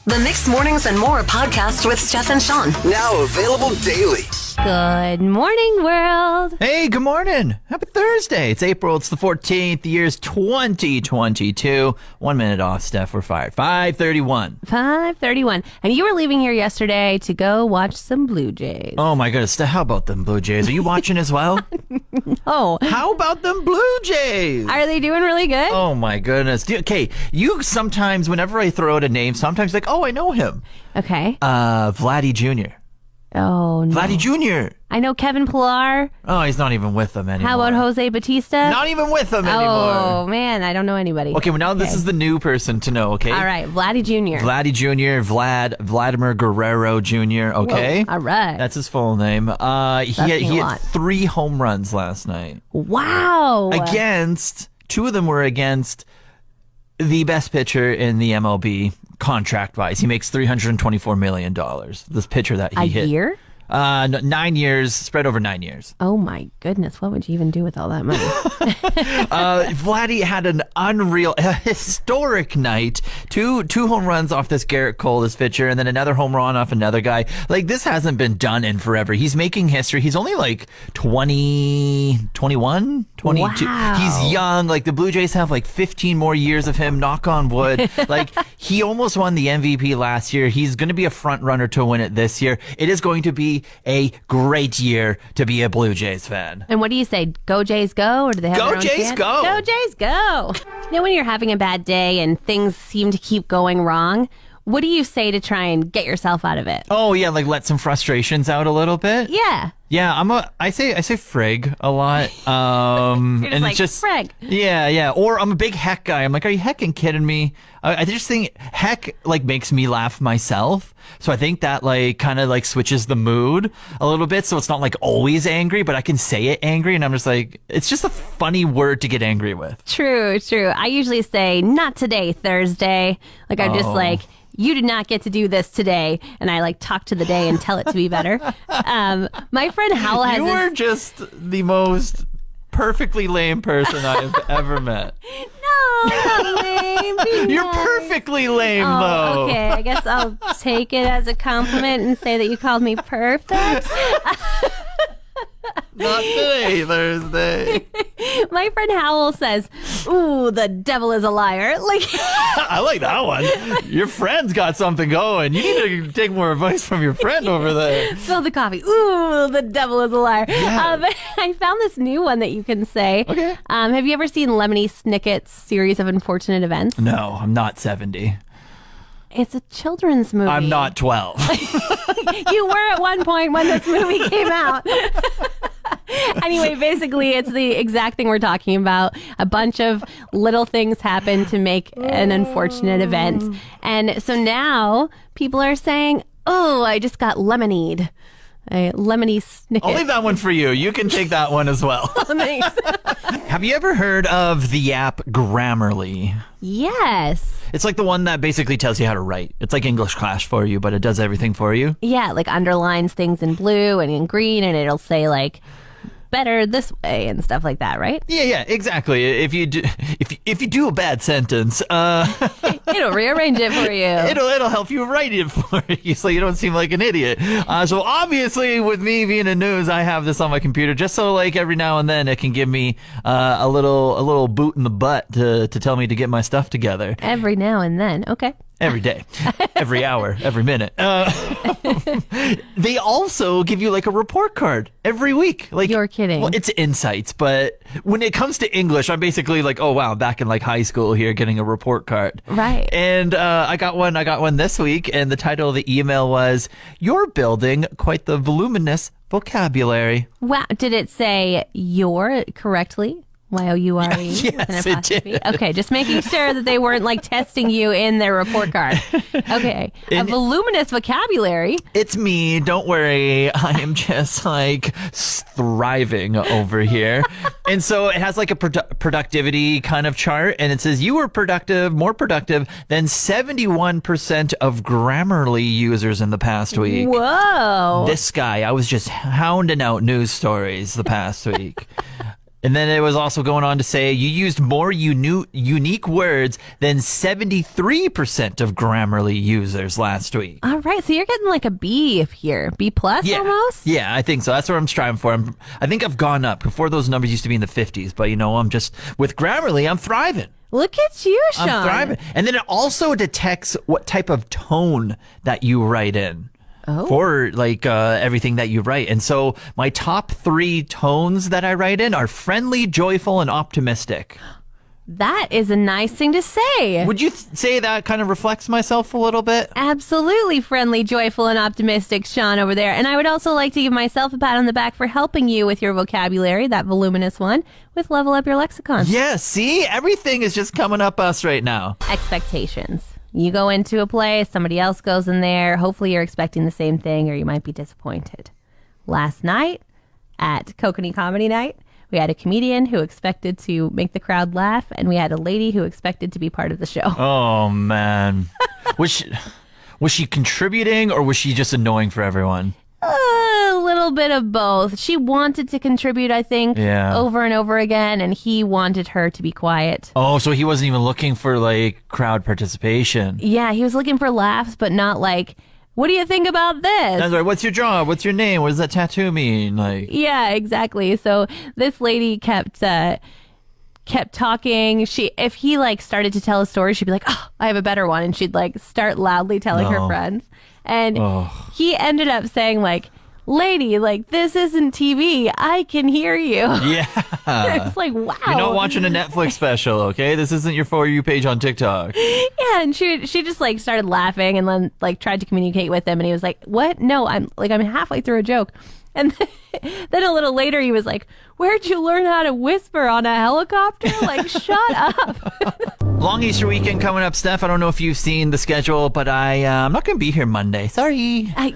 The Mixed Mornings and More podcast with Steph and Shawn. Now available daily. Good morning, world. Hey, good morning. Happy Thursday. It's April. It's the 14th. The year's 2022. 1 minute off, Steph. We're fired. 5:31. 5:31. And you were leaving here yesterday to go watch some Blue Jays. Oh, my goodness. Steph, how about them Blue Jays? Are you watching as well? Oh. How about them Blue Jays? Are they doing really good? Oh, my goodness. Okay, you sometimes, whenever I throw out a name, sometimes like, oh, I know him. Okay. Vladdy Jr. Oh, no. Vladdy Jr. I know Kevin Pillar. Oh, he's not even with them anymore. How about Jose Batista? Not even with them anymore. Oh, man. I don't know anybody. Okay, well, now this is the new person to know, okay? All right. Vladdy Jr. Vladdy Jr., Vladimir Guerrero Jr., okay? Whoa, all right. That's his full name. He hit 3 home runs last night. Wow. Two of them were against the best pitcher in the MLB contract-wise. He makes $324 million. This pitcher that he hit. A year? 9 years, spread over 9 years. Oh, my goodness. What would you even do with all that money? Vladdy had an historic night. Two home runs off this Garrett Cole, this pitcher, and then another home run off another guy. Like, this hasn't been done in forever. He's making history. He's only like 21, 22. Wow. He's young. Like, the Blue Jays have like 15 more years of him, knock on wood. Like, he almost won the MVP last year. He's going to be a front runner to win it this year. It is going to be a great year to be a Blue Jays fan. And what do you say? Go Jays go? Or do they have their own Jays chant? go. Go Jays go. You know, when you're having a bad day and things seem to keep going wrong, what do you say to try and get yourself out of it? Oh yeah, like let some frustrations out a little bit. Yeah. Yeah, I say frig a lot. You're just and like, it's just frig. Yeah. Or I'm a big heck guy. I'm like, are you hecking kidding me? I just think heck like makes me laugh myself. So I think that like kind of like switches the mood a little bit. So it's not like always angry, but I can say it angry, and I'm just like, it's just a funny word to get angry with. True. I usually say, not today, Thursday. Like I'm just like, you did not get to do this today. And I like talk to the day and tell it to be better. My friend Howell has You are just the most perfectly lame person I've ever met. No, not lame. Be You're nice. perfectly lame, though. Okay, I guess I'll take it as a compliment and say that you called me perfect. Not today, Thursday. My friend Howell says, ooh, the devil is a liar. Like, I like that one. Your friend's got something going. You need to take more advice from your friend over there. spill the coffee. Ooh, the devil is a liar. Yeah. I found this new one that you can say. Okay. Have you ever seen Lemony Snicket's Series of Unfortunate Events? No, I'm not 70. It's a children's movie. I'm not 12. You were at one point when this movie came out. Anyway, basically, it's the exact thing we're talking about. A bunch of little things happen to make an unfortunate event. And so now people are saying, oh, I just got lemonade. Lemony Snicket. I'll leave that one for you. You can take that one as well. Thanks. Have you ever heard of the app Grammarly? Yes. It's like the one that basically tells you how to write. It's like English class for you, but it does everything for you. Yeah, like underlines things in blue and in green, and it'll say like better this way and stuff like that, right? Yeah, exactly. If you do a bad sentence, It'll rearrange it for you. it'll help you write it for you, so you don't seem like an idiot. So obviously, with me being in news, I have this on my computer just so like every now and then it can give me a little boot in the butt to tell me to get my stuff together. Every now and then. Okay. Every day, every hour, every minute. They also give you like a report card every week. Like, You're kidding. Well, it's insights, but when it comes to English, I'm basically like, oh wow, back in like high school here, getting a report card. Right. And I got one this week, and the title of the email was, "You're building quite the voluminous vocabulary." Wow. Did it say your correctly? Y-O-U-R-E? Yes, it did. Okay, just making sure that they weren't like testing you in their report card. Okay. A voluminous vocabulary. It's me. Don't worry. I am just like thriving over here. And so it has like a productivity kind of chart, and it says you were more productive than 71% of Grammarly users in the past week. Whoa. This guy, I was just hounding out news stories the past week. And then it was also going on to say you used more unique words than 73% of Grammarly users last week. All right, so you're getting like a B here, B plus almost. Yeah, I think so. That's what I'm striving for. I think I've gone up. Before those numbers used to be in the 50s, but I'm just with Grammarly, I'm thriving. Look at you, Shawn. I'm thriving. And then it also detects what type of tone that you write in. For everything that you write. And so my top 3 tones that I write in are friendly, joyful, and optimistic. That is a nice thing to say. Would you say that kind of reflects myself a little bit? Absolutely friendly, joyful, and optimistic, Shawn over there. And I would also like to give myself a pat on the back for helping you with your vocabulary, that voluminous one, with Level Up Your Lexicon. Yeah, see? Everything is just coming up us right now. Expectations. You go into a play, somebody else goes in there. Hopefully you're expecting the same thing or you might be disappointed. Last night at Kokanee Comedy Night, we had a comedian who expected to make the crowd laugh, and we had a lady who expected to be part of the show. Oh, man. Was she contributing or was she just annoying for everyone? A little bit of both. She wanted to contribute, I think, over and over again, and he wanted her to be quiet. Oh, so he wasn't even looking for, crowd participation. Yeah, he was looking for laughs, but not what do you think about this? That's right. What's your job? What's your name? What does that tattoo mean? Yeah, exactly. So this lady kept talking. If he started to tell a story, she'd be like, "Oh, I have a better one," and she'd start loudly telling her friends. And he ended up saying lady, this isn't TV. I can hear you. Yeah. It's wow. You're not watching a Netflix special, okay? This isn't your For You page on TikTok. Yeah, and she just started laughing and then tried to communicate with him, and he was like, "What? No, I'm halfway through a joke." And then a little later he was like, "Where'd you learn how to whisper on a helicopter? Shut up." Long Easter weekend coming up, Steph. I don't know if you've seen the schedule, but I'm not going to be here Monday. Sorry. I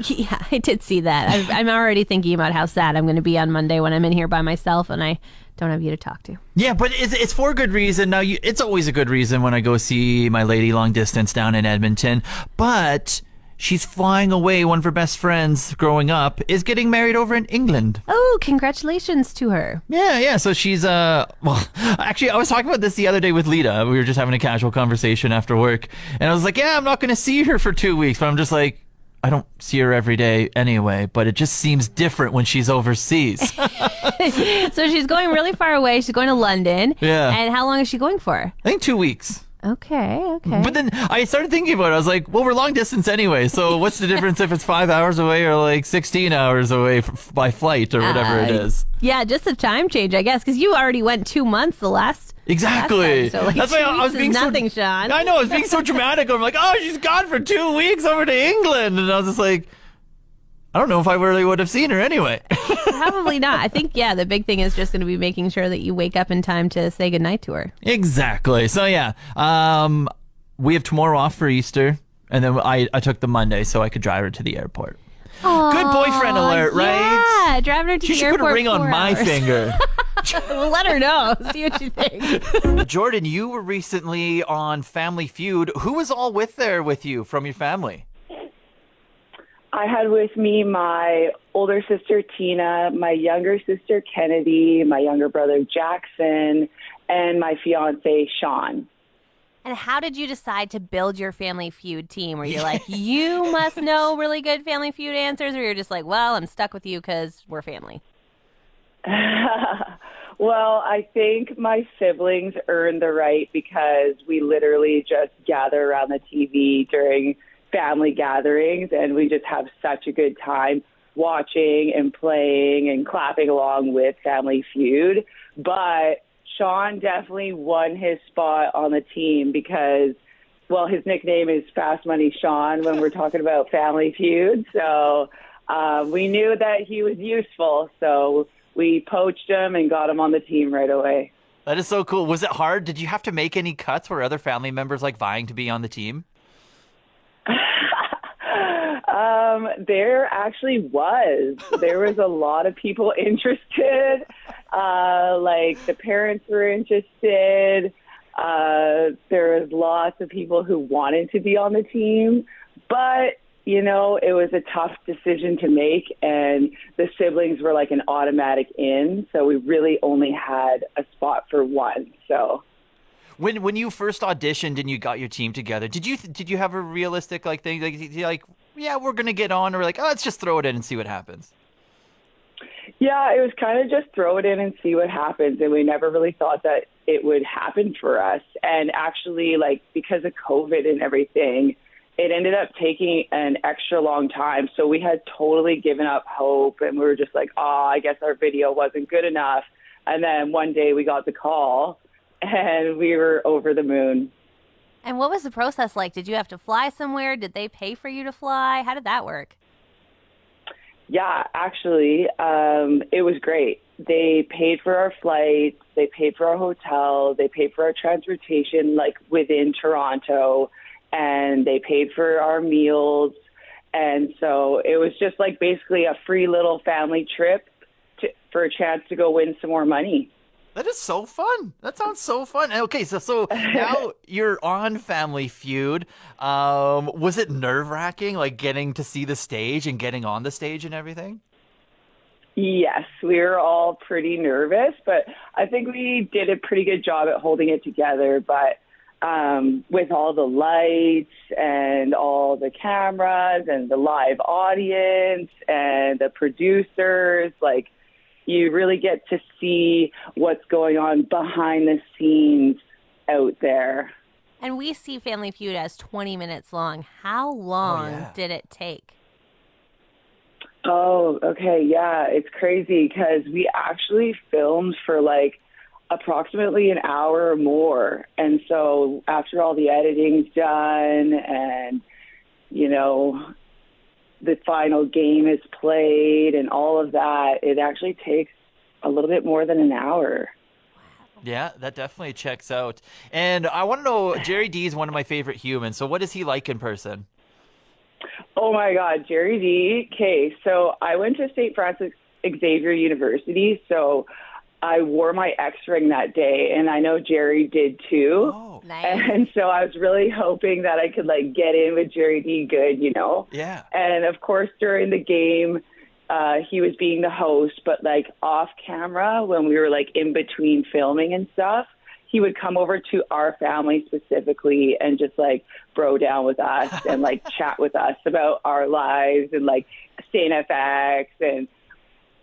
did see that. I'm already thinking about how sad I'm going to be on Monday when I'm in here by myself and I don't have you to talk to. Yeah, but it's for a good reason. Now, it's always a good reason when I go see my lady long distance down in Edmonton, but she's flying away. One of her best friends growing up is getting married over in England. Oh, congratulations to her. Yeah. So she's, actually, I was talking about this the other day with Lita. We were just having a casual conversation after work. And I was like, yeah, I'm not going to see her for 2 weeks. But I'm just like, I don't see her every day anyway. But it just seems different when she's overseas. So she's going really far away. She's going to London. Yeah. And how long is she going for? I think 2 weeks. Okay. But then I started thinking about it. I was like, well, we're long distance anyway. So what's the difference if it's 5 hours away or 16 hours away by flight or whatever it is? Yeah, just a time change, I guess, because you already went 2 months the last. Exactly. Last time, so that's why I was being nothing, so. Shawn. I know I was being so dramatic. I'm like, oh, she's gone for 2 weeks over to England, and I was just like, I don't know if I really would have seen her anyway. Probably not. I think, the big thing is just going to be making sure that you wake up in time to say goodnight to her. Exactly. So, yeah. We have tomorrow off for Easter, and then I took the Monday so I could drive her to the airport. Aww, good boyfriend alert, right? Yeah, driving her to the airport. She should put a ring on my finger. We'll let her know. See what you think. Jordan, you were recently on Family Feud. Who was all with you from your family? I had with me my older sister, Tina, my younger sister, Kennedy, my younger brother, Jackson, and my fiance, Shawn. And how did you decide to build your Family Feud team? Were you like, you must know really good Family Feud answers? Or you're just like, well, I'm stuck with you because we're family? Well, I think my siblings earned the right because we literally just gather around the TV during family gatherings, and we just have such a good time watching and playing and clapping along with Family Feud. But Shawn definitely won his spot on the team because, well, his nickname is Fast Money Shawn when we're talking about Family Feud. So we knew that he was useful, so we poached him and got him on the team right away. That is so cool. Was it hard? Did you have to make any cuts? Were other family members vying to be on the team? There actually was. There was a lot of people interested. The parents were interested. There was lots of people who wanted to be on the team. But you know, it was a tough decision to make, and the siblings were like an automatic in, so we really only had a spot for one. So When you first auditioned and you got your team together, did you have a realistic like thing like yeah, we're gonna get on, or like, oh, let's just throw it in and see what happens? yeah, it was kind of just throw it in and see what happens, and we never really thought that it would happen for us. And actually, like, because of COVID and everything, it ended up taking an extra long time. So we had totally given up hope, and we were just like, I guess our video wasn't good enough. And then one day we got the call, and we were over the moon. And what was the process like? Did you have to fly somewhere? Did they pay for you to fly? How did that work? Yeah, actually, it was great. They paid for our flights, they paid for our hotel, they paid for our transportation, like within Toronto, and they paid for our meals. And so it was just like basically a free little family trip for a chance to go win some more money. That is so fun. That sounds so fun. Okay, so now you're on Family Feud. Was it nerve-wracking, like getting to see the stage and getting on the stage and everything? Yes, we were all pretty nervous, but I think we did a pretty good job at holding it together. But with all the lights and all the cameras and the live audience and the producers, like, you really get to see what's going on behind the scenes out there. And we see Family Feud as 20 minutes long. How long did it take? Oh, okay. Yeah, it's crazy because we actually filmed for like approximately an hour or more. And so after all the editing's done and, you know, the final game is played and all of that, it actually takes a little bit more than an hour. Yeah, that definitely checks out. And I want to know, Jerry D is one of my favorite humans. So what is he like in person? Oh my God, Jerry D. Okay, so I went to St. Francis Xavier University, so I wore my X ring that day, and I know Jerry did too. Oh, nice. And so I was really hoping that I could like get in with Jerry D good, you know? yeah. And of course, during the game, he was being the host, but like off camera when we were like in between filming and stuff, he would come over to our family specifically and just like bro down with us and like chat with us about our lives and like Stain FX and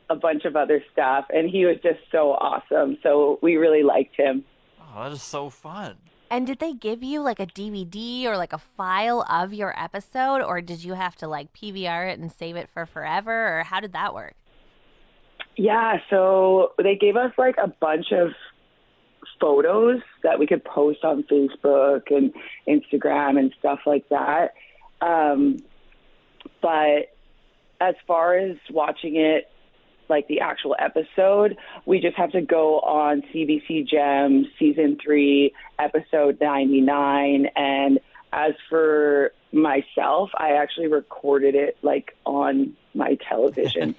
a bunch of other stuff. And he was just so awesome. So we really liked him. Oh, that is so fun. And did they give you like a DVD or like a file of your episode, or did you have to like PVR it and save it for forever, or how did that work? Yeah, so they gave us like a bunch of photos that we could post on Facebook and Instagram and stuff like that. But as far as watching it, like the actual episode, we just have to go on CBC Gem Season 3, Episode 99. And as for myself, I actually recorded it like on my television.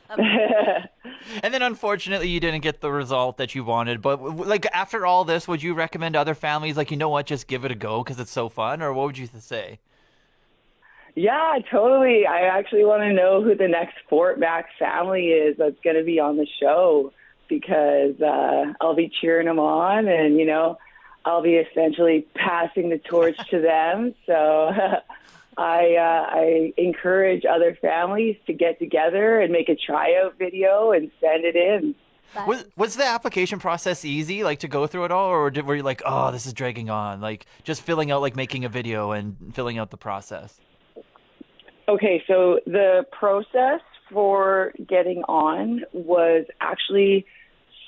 And then unfortunately you didn't get the result that you wanted. But like after all this, would you recommend other families, like, you know what, just give it a go because it's so fun? Or what would you say? Yeah, totally. I actually want to know who the next Fort Mac family is that's going to be on the show, because I'll be cheering them on, and, you know, I'll be essentially passing the torch to them. So I encourage other families to get together and make a tryout video and send it in. Was the application process easy, like to go through it all, or were you like, oh, this is dragging on, like just filling out, like making a video and filling out the process? Okay, so the process for getting on was actually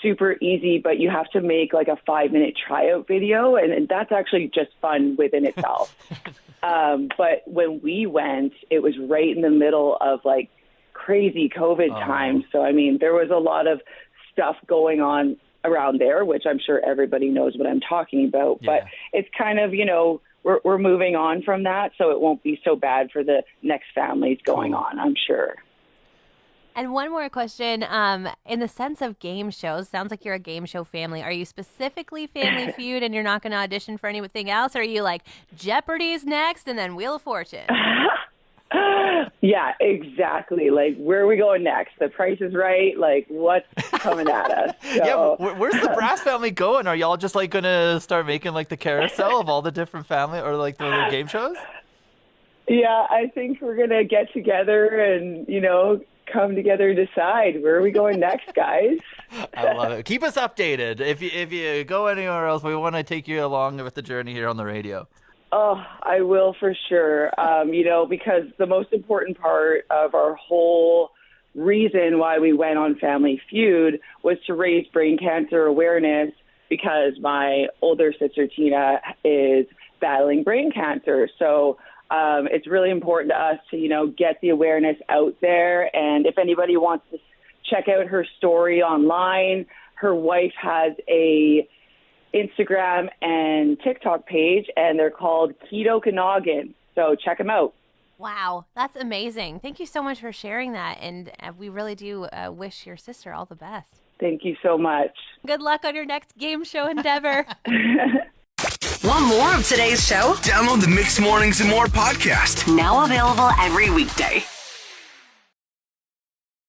super easy, but you have to make like a 5-minute tryout video, and that's actually just fun within itself. But when we went, it was right in the middle of like crazy COVID times. So, I mean, there was a lot of stuff going on around there, which I'm sure everybody knows what I'm talking about. Yeah. But it's kind of, you know, we're moving on from that, so it won't be so bad for the next families going on, I'm sure. And one more question, in the sense of game shows, sounds like you're a game show family. Are you specifically Family Feud and you're not going to audition for anything else? Or are you like Jeopardy's next and then Wheel of Fortune? Yeah, exactly. Like, where are we going next? The Price is Right. Like, what's coming at us? So, Yeah, where's the Brass family going? Are y'all just like gonna start making like the carousel of all the different family or like the little game shows? yeah, I think we're going to get together and, come together and decide where are we going next, guys. I love it. Keep us updated. If you go anywhere else, we want to take you along with the journey here on the radio. Oh, I will for sure. Because the most important part of our whole reason why we went on Family Feud was to raise brain cancer awareness because my older sister Tina is battling brain cancer. So it's really important to us to, get the awareness out there. And if anybody wants to check out her story online, her wife has a Instagram and TikTok page, and they're called Keto Okanagan. So check them out. Wow, that's amazing. Thank you so much for sharing that. And we really do wish your sister all the best. Thank you so much. Good luck on your next game show endeavor. Want more of today's show? Download the Mixed Mornings and More podcast. Now available every weekday.